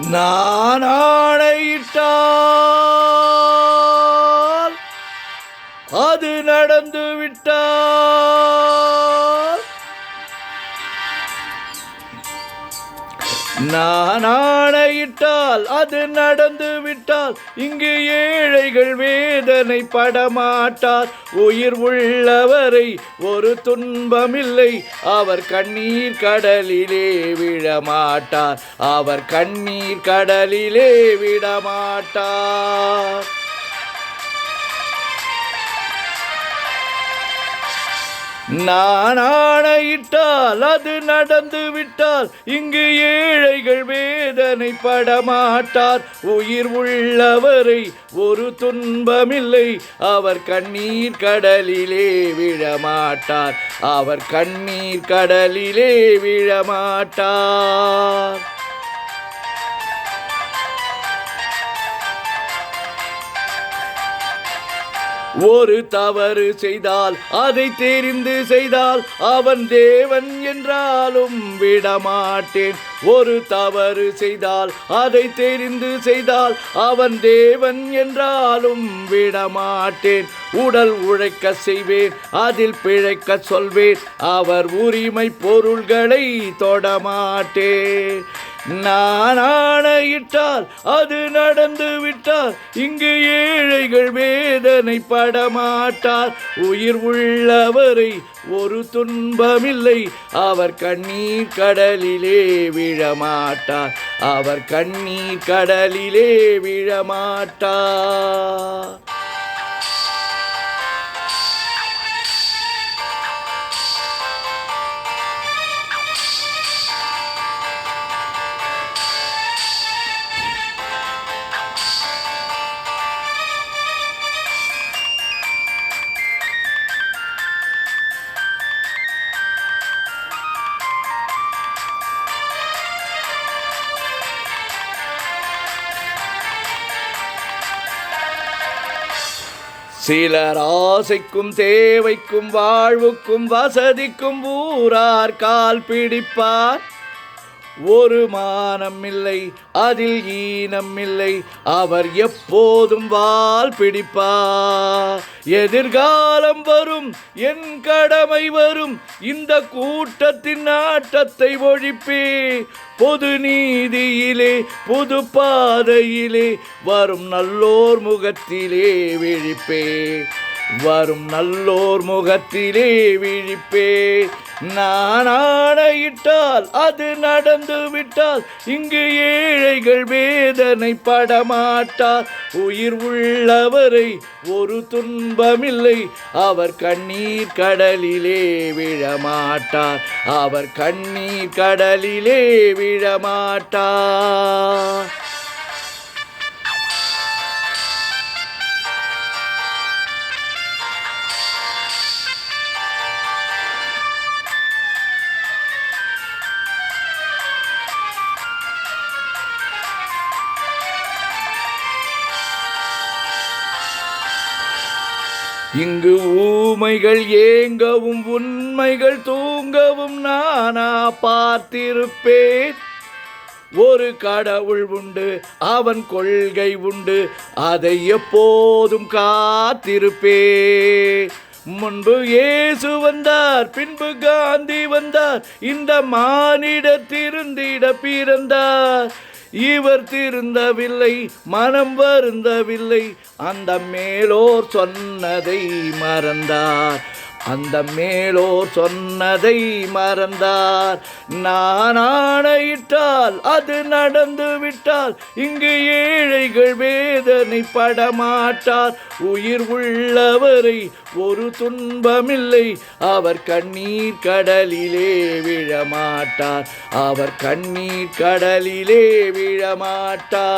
நான் ஆணையிட்டால் அது நடந்து விட்டால், நான் ஆணையிட்டால் அது நடந்து விட்டால், இங்கு ஏழைகள் வேதனை படமாட்டார். உயிர் உள்ளவரை ஒரு துன்பமில்லை, அவர் கண்ணீர் கடலிலே விழமாட்டார். அவர் கண்ணீர் கடலிலே விடமாட்டார். நான் ஆணையிட்டால் அது நடந்து விட்டால், இங்கு ஏழைகள் வேதனை படமாட்டார். உயிர் உள்ளவரை ஒரு துன்பமில்லை, அவர் கண்ணீர் கடலிலே விழமாட்டார். அவர் கண்ணீர் கடலிலே விழமாட்டார். ஒரு தவறு செய்தால் அதை தெரிந்து செய்தால் அவன் தேவன் என்றாலும் விடமாட்டேன். ஒரு தவறு செய்தால் அதை தெரிந்து செய்தால் அவன் தேவன் என்றாலும் விடமாட்டேன். உடல் உழைக்க செய்வேன், அதில் பிழைக்க சொல்வேன், அவர் உரிமை பொருள்களை தொடமாட்டேன். நான் ஆணையிட்டால் அது நடந்து விட்டால், இங்கு ஏழைகள் வேதனை படமாட்டார். உயிர் உள்ளவரை ஒரு துன்பமில்லை, அவர் கண்ணீர் கடலிலே விழமாட்டார். அவர் கண்ணீர் கடலிலே விழமாட்டார். சிலர் ஆசைக்கும் தேவைக்கும் வாழ்வுக்கும் வசதிக்கும் ஊரார் கால் பிடிப்பார். ஒரு மானம் இல்லை, அதில் ஈனம் இல்லை, அவர் எப்போதும் வால் பிடிப்பார். எதிர்காலம் வரும், என் கடமை வரும், இந்த கூட்டத்தின் நாட்டத்தை ஒழிப்பே. பொது நீதியிலே புது பாதையிலே வரும் நல்லோர் முகத்திலே விழிப்பே. வரும் நல்லோர் முகத்திலே விழிப்பே. நான் ஆணையிட்டால் அது நடந்து விட்டால், இங்கு ஏழைகள் வேதனை படமாட்டார். உயிர் உள்ளவரை ஒரு துன்பமில்லை, அவர் கண்ணீர் கடலிலே விழமாட்டார். அவர் கண்ணீர் கடலிலே விழமாட்டார். இங்கு ஊமைகள் ஏங்கவும் உண்மைகள் தூங்கவும் நானா பார்த்திருப்பேன். ஒரு கடவுள் உண்டு, அவன் கொள்கை உண்டு, அதை எப்போதும் காத்திருப்பேன். முன்பு இயேசு வந்தார், பின்பு காந்தி வந்தார், இந்த மானிட திருந்திட பிறந்தார். இவர் திருந்தவில்லை, மனம் வருந்தவில்லை, அந்த மேலோர் சொன்னதை மறந்தார். அந்த மேலோர் சொன்னதை மறந்தார். நான் ஆணையிட்டால் அது நடந்து விட்டால், இங்கு ஏழைகள் வேதனை படமாட்டார். உயிர் உள்ளவரை ஒரு துன்பமில்லை, அவர் கண்ணீர் கடலிலே விழமாட்டார். அவர் கண்ணீர் கடலிலே விழமாட்டார்.